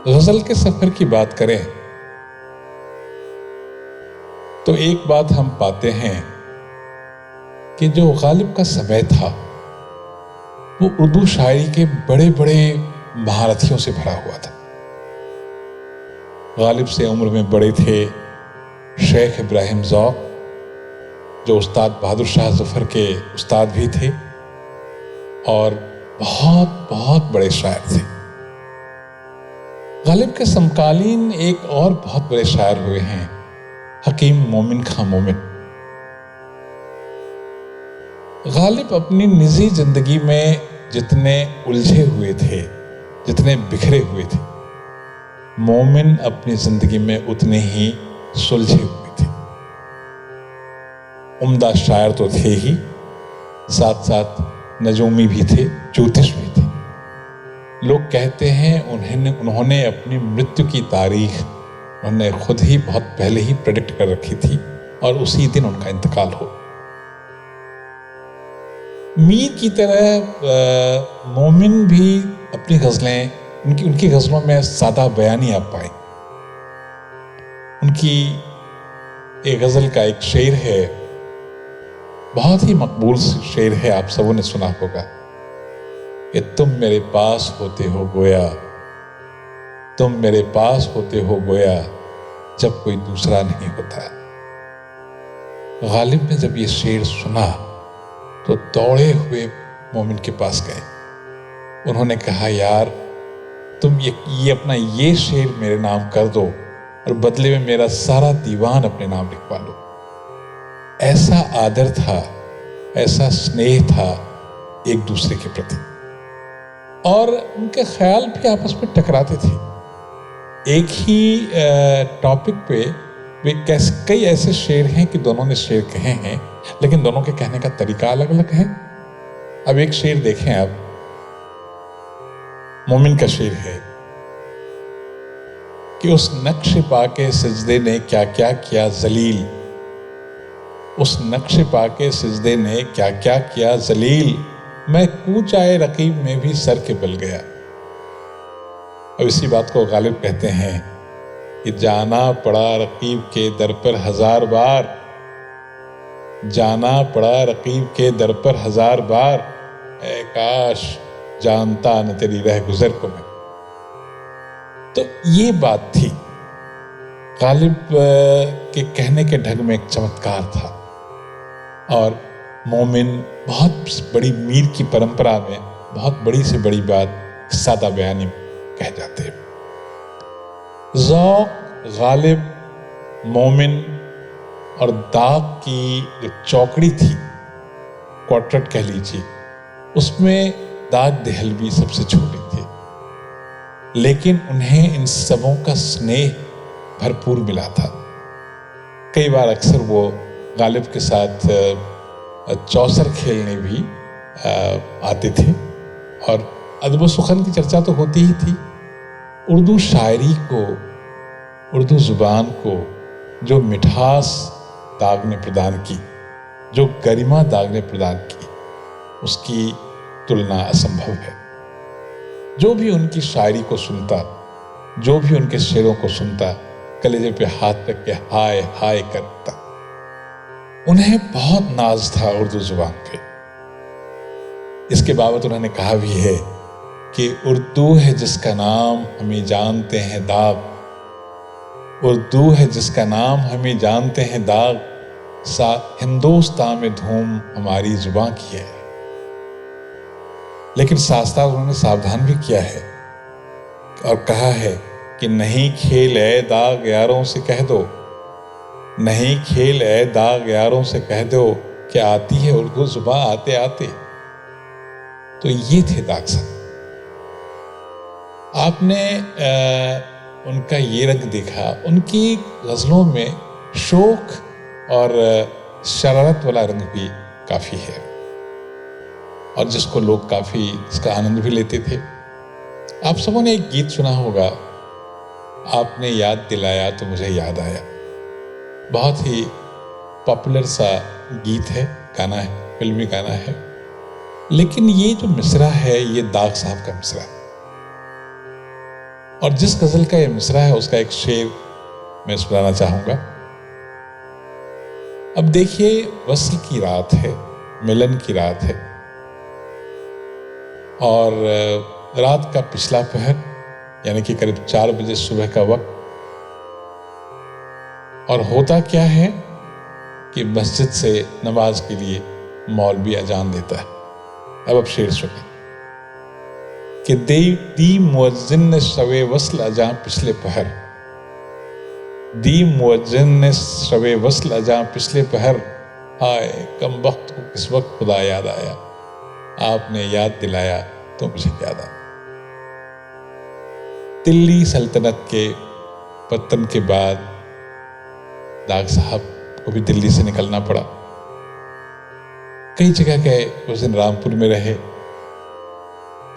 गजल के सफर की बात करें तो एक बात हम पाते हैं कि जो गालिब का समय था वो उर्दू शायरी के बड़े बड़े महारथियों से भरा हुआ था। गालिब से उम्र में बड़े थे शेख इब्राहिम ज़ौक़, जो उस्ताद बहादुर शाह ज़फ़र के उस्ताद भी थे और बहुत बहुत बड़े शायर थे। गालिब के समकालीन एक और बहुत बड़े शायर हुए हैं हकीम मोमिन खां मोमिन। गालिब अपनी निजी जिंदगी में जितने उलझे हुए थे, जितने बिखरे हुए थे, मोमिन अपनी जिंदगी में उतने ही सुलझे हुए थे। उम्दा शायर तो थे ही, साथ साथ नजूमी भी थे, ज्योतिष भी थे। लोग कहते हैं उन्होंने अपनी मृत्यु की तारीख उन्होंने खुद ही बहुत पहले ही प्रेडिक्ट कर रखी थी और उसी दिन उनका इंतकाल हो। मीर की तरह मोमिन भी अपनी गज़लें, उनकी गज़लों में सादा बयानी आप पाए। उनकी एक गज़ल का एक शेर है, बहुत ही मकबूल शेर है, आप सबों ने सुना होगा कि तुम मेरे पास होते हो गोया, तुम मेरे पास होते हो गोया, जब कोई दूसरा नहीं होता। गालिब ने जब ये शेर सुना तो दौड़े हुए मोमिन के पास गए। उन्होंने कहा, यार तुम ये अपना ये शेर मेरे नाम कर दो और बदले में मेरा सारा दीवान अपने नाम लिखवा लो। ऐसा आदर था, ऐसा स्नेह था एक दूसरे के प्रति, और उनके ख्याल भी आपस में टकराते थे। एक ही टॉपिक पे कई ऐसे शेर हैं कि दोनों ने शेर कहे हैं, लेकिन दोनों के कहने का तरीका अलग अलग है। अब एक शेर देखें आप, मोमिन का शेर है कि उस नक्श पाके सिजदे ने क्या क्या किया जलील, उस नक्श पाके सिजदे ने क्या क्या किया जलील, मैं कूच आए रकीब में भी सर के बल गया। अब इसी बात को गालिब कहते हैं कि जाना पड़ा रकीब के दर पर 1000 बार, जाना पड़ा रकीब के दर पर 1000 बार, ऐ काश जानता न तेरी रह गुजर को मैं। तो ये बात थी। गालिब के कहने के ढंग में एक चमत्कार था, और मोमिन बहुत बड़ी मीर की परंपरा में बहुत बड़ी से बड़ी बात सादा बयानी कह जाते हैं। ज़ौक़, गालिब, मोमिन और दाग की जो चौकड़ी थी, क्वार्टेट कह लीजिए, उसमें दाग देहलवी सबसे छोटे थे, लेकिन उन्हें इन सबों का स्नेह भरपूर मिला था। कई बार अक्सर वो गालिब के साथ चौसर खेलने भी आते थे, और अदब सुखन की चर्चा तो होती ही थी। उर्दू शायरी को, उर्दू ज़ुबान को जो मिठास दाग ने प्रदान की, जो गरिमा दाग ने प्रदान की, उसकी तुलना असंभव है। जो भी उनकी शायरी को सुनता, जो भी उनके शेरों को सुनता, कलेजे पे हाथ रख के हाय हाय करता। उन्हें बहुत नाज था उर्दू जुबान पे। इसके बाबत उन्होंने कहा भी है कि उर्दू है जिसका नाम हमें जानते हैं दाग, उर्दू है जिसका नाम हमें जानते हैं दाग, हिंदुस्तान में धूम हमारी जुबां की है। लेकिन साथ साथ उन्होंने सावधान भी किया है और कहा है कि नहीं खेल ए दाग यारों से कह दो, नहीं खेल ए दाग यारों से कह दो कि आती है उर्दू जुबां आते आते। तो ये थे दाग साहब। आपने उनका ये रंग देखा, उनकी गज़लों में शौक और शरारत वाला रंग भी काफ़ी है, और जिसको लोग काफ़ी इसका आनंद भी लेते थे। आप सबों ने एक गीत सुना होगा, आपने याद दिलाया तो मुझे याद आया। बहुत ही पॉपुलर सा गीत है, गाना है, फिल्मी गाना है, लेकिन ये जो मिसरा है ये दाग साहब का मिसरा है। और जिस गजल का ये मिसरा है उसका एक शेर मैं सुनाना चाहूंगा। अब देखिए, वस्ल की रात है, मिलन की रात है, और रात का पिछला पहर यानी कि करीब 4 बजे सुबह का वक्त, और होता क्या है कि मस्जिद से नमाज के लिए मौलवी अजान देता है। अब शेर सुने कि दी मुअज्जिन ने शवे वस्ल अजां पिछले पहर, दी मुअज्जिन ने शवे वस्ल अजां पिछले पहर, हाय कम वक्त को किस वक्त खुदा याद आया, आपने याद दिलाया तो मुझे याद आया। दिल्ली सल्तनत के पतन के बाद दाग साहब को भी दिल्ली से निकलना पड़ा। कई जगह गए, उस दिन रामपुर में रहे,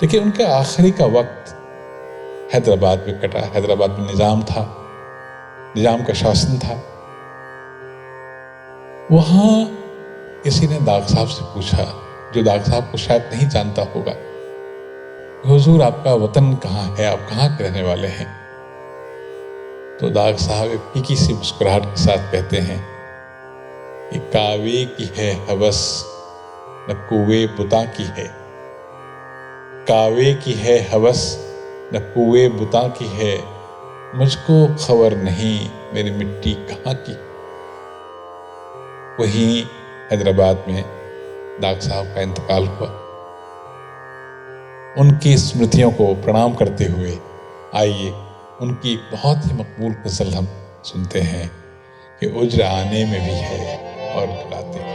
लेकिन उनका आखिरी का वक्त हैदराबाद में कटा। हैदराबाद में निजाम था, निजाम का शासन था। वहां किसी ने दाग साहब से पूछा, जो दाग साहब को शायद नहीं जानता होगा, हुजूर आपका वतन कहाँ है, आप कहाँ के रहने वाले हैं? तो दाग साहब एक फीकी सी मुस्कुराहट के साथ कहते हैं कि कावे की है हवस न कुए बुता की है, कावे की है हवस न कुए बुता की है, मुझको खबर नहीं मेरी मिट्टी कहाँ की। वहीं हैदराबाद में दाग साहब का इंतकाल हुआ। उनकी स्मृतियों को प्रणाम करते हुए आइए उनकी एक बहुत ही मकबूल गजल हम सुनते हैं कि उज्र आने में भी है और बुलाते हैं।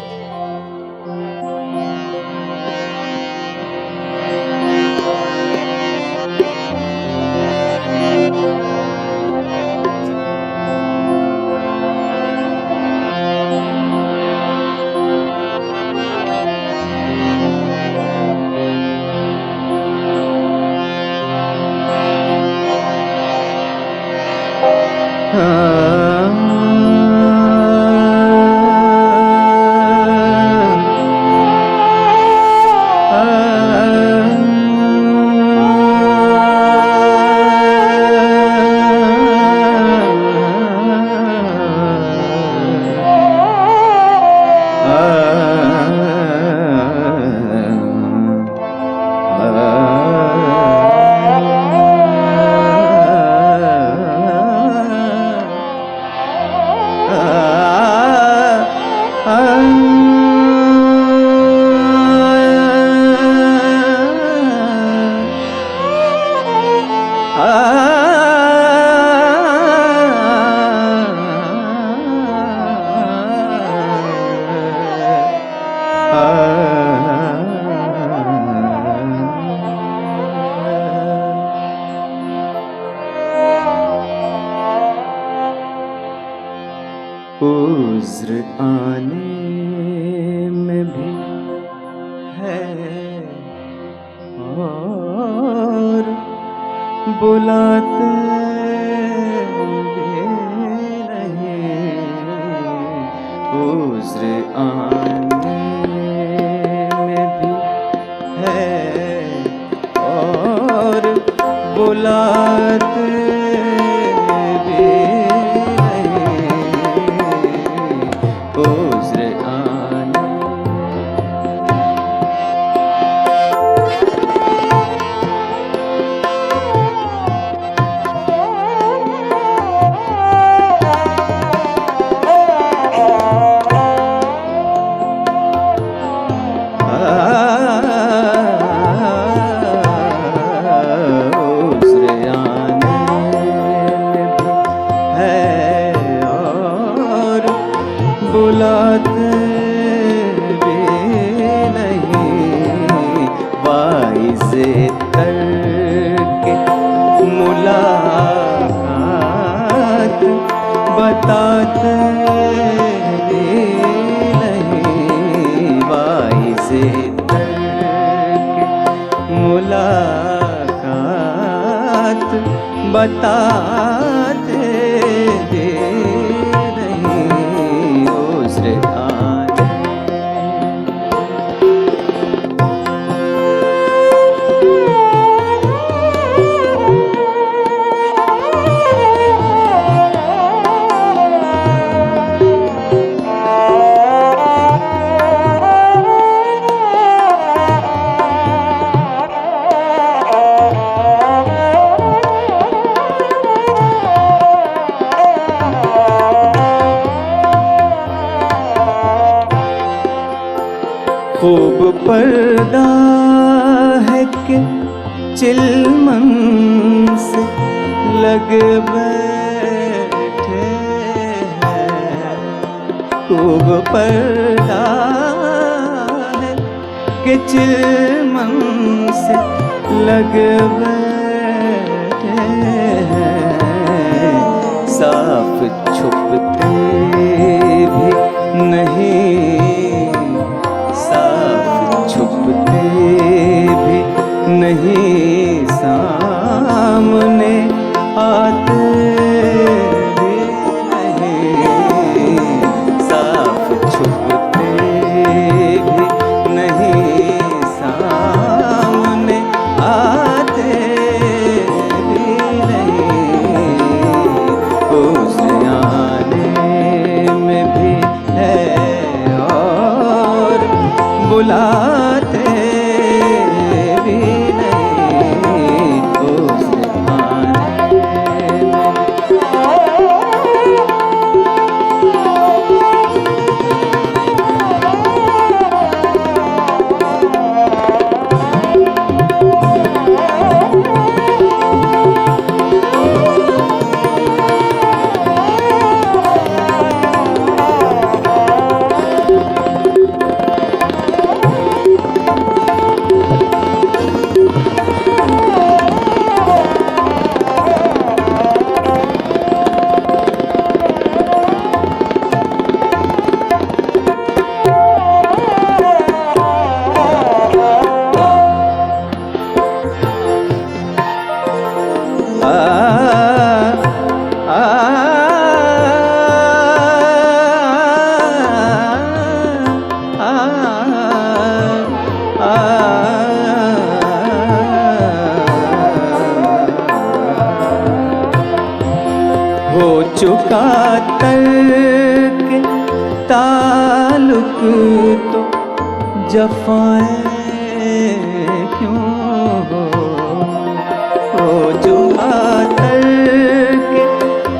उज्र आने में भी है और बुलाते भी नहीं। उज्र आने में भी है और बुलाते बुलाते भी नहीं। वाइज़े करके मुलाकात बताते भी नहीं। वाइज़े करके मुलाकात बताते भी खूब पर्दा है कि चिलमन से लग बैठे हैं। खूब पर्दा है कि चिलमन से लग बैठे हैं। साफ छुपते भी नहीं, साफ छुपते भी नहीं, सामने आते भी नहीं। साफ छुपते भी नहीं, सामने आते भी नहीं। होश आने में भी है और बुलाते भी नहीं। होश आने में हो चुका तर्क ताल्लुक तो जफ़ाएं क्यों हो चुका तर्क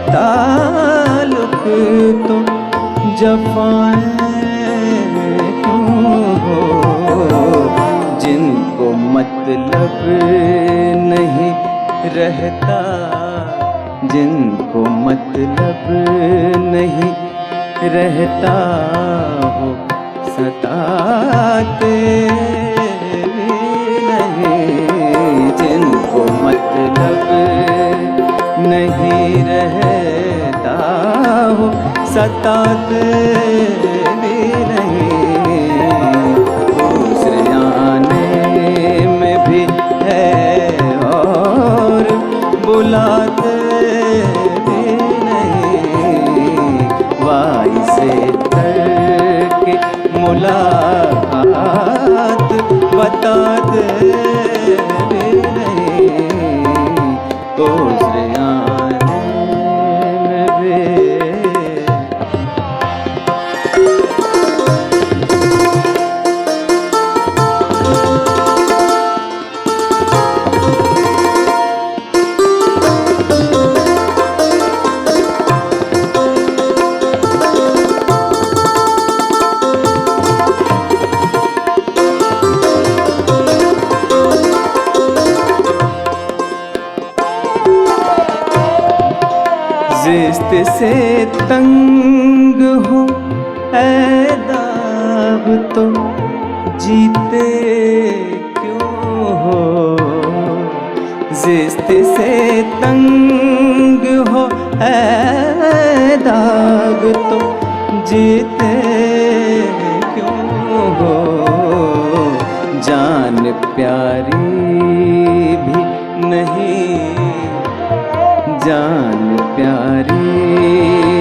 ताल्लुक तो जफ़ाएं क्यों हो। जिनको मतलब नहीं रहता, जिनको मतलब नहीं रहता हो, सताते भी नहीं। जिनको मतलब नहीं रहता हो, सताते भी नहीं। दूसरे आने में भी है और बुलाते भी नहीं। वाई से करके मुलाकात बताते भी नहीं। दूसरे आने में भी जिस्त से तंग हो ऐदाब तो जीते क्यों हो। जिस्त से तंग हो ऐदाब तो जीते क्यों हो। जान प्यारी भी नहीं, जान प्यारी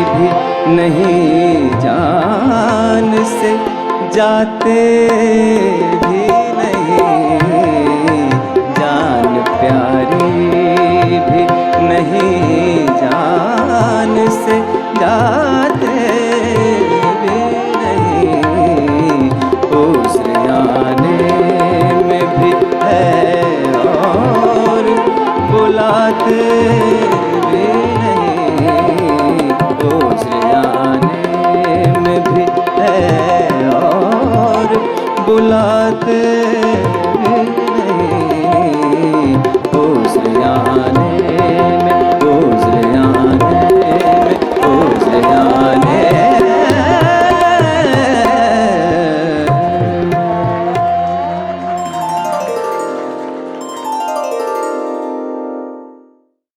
भी नहीं, जान से जाते भी नहीं। जान प्यारी भी नहीं, जान से जाते भी नहीं। होश आने में भी है और बुलाते